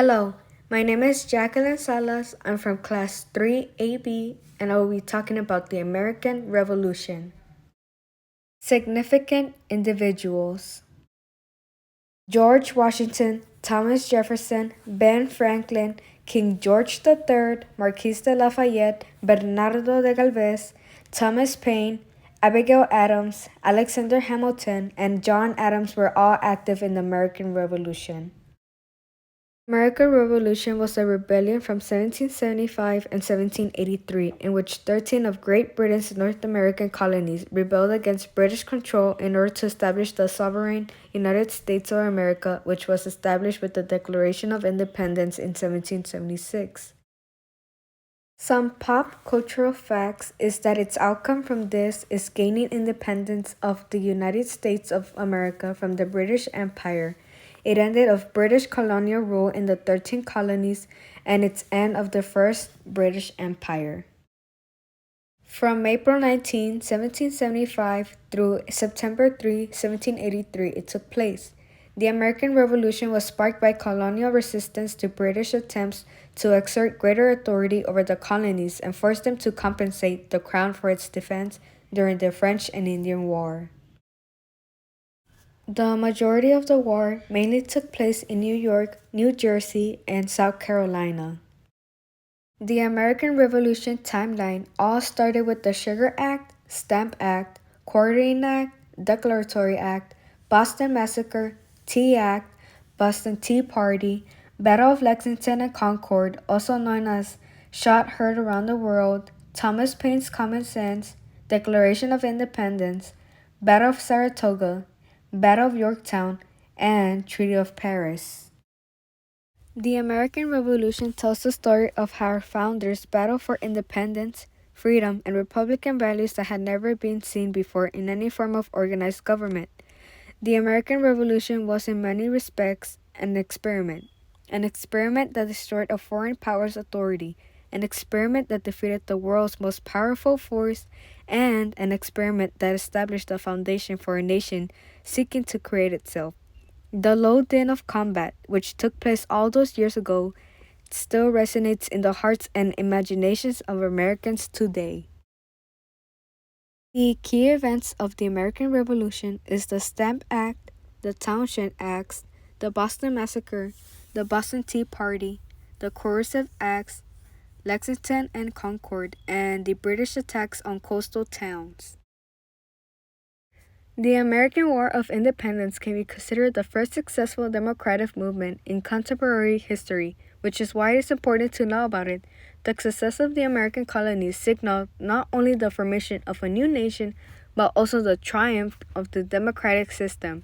Hello, my name is Jacqueline Salas. I'm from Class 3AB, and I will be talking about the American Revolution. Significant individuals: George Washington, Thomas Jefferson, Ben Franklin, King George III, Marquis de Lafayette, Bernardo de Galvez, Thomas Paine, Abigail Adams, Alexander Hamilton, and John Adams were all active in the American Revolution. The American Revolution was a rebellion from 1775 and 1783 in which 13 of Great Britain's North American colonies rebelled against British control in order to establish the sovereign United States of America, which was established with the Declaration of Independence in 1776. Some pop cultural facts is that its outcome from this is gaining independence of the United States of America from the British Empire. It ended of British colonial rule in the 13 colonies and its end of the First British Empire. From April 19, 1775 through September 3, 1783, it took place. The American Revolution was sparked by colonial resistance to British attempts to exert greater authority over the colonies and force them to compensate the Crown for its defense during the French and Indian War. The majority of the war mainly took place in New York, New Jersey, and South Carolina. The American Revolution timeline all started with the Sugar Act, Stamp Act, Quartering Act, Declaratory Act, Boston Massacre, Tea Act, Boston Tea Party, Battle of Lexington and Concord, also known as Shot Heard Around the World, Thomas Paine's Common Sense, Declaration of Independence, Battle of Saratoga, Battle of Yorktown, and Treaty of Paris. The American Revolution tells the story of how our founders battled for independence, freedom, and Republican values that had never been seen before in any form of organized government. The American Revolution was in many respects an experiment that destroyed a foreign power's authority, an experiment that defeated the world's most powerful force, and an experiment that established the foundation for a nation seeking to create itself. The low din of combat, which took place all those years ago, still resonates in the hearts and imaginations of Americans today. The key events of the American Revolution is the Stamp Act, the Townshend Acts, the Boston Massacre, the Boston Tea Party, the Coercive Acts, Lexington and Concord, and the British attacks on coastal towns. The American War of Independence can be considered the first successful democratic movement in contemporary history, which is why it is important to know about it. The success of the American colonies signaled not only the formation of a new nation, but also the triumph of the democratic system.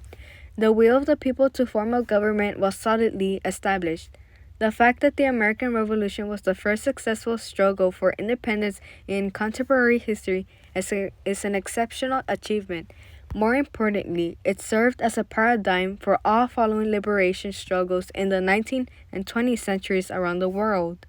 The will of the people to form a government was solidly established. The fact that the American Revolution was the first successful struggle for independence in contemporary history is an exceptional achievement. More importantly, it served as a paradigm for all following liberation struggles in the 19th and 20th centuries around the world.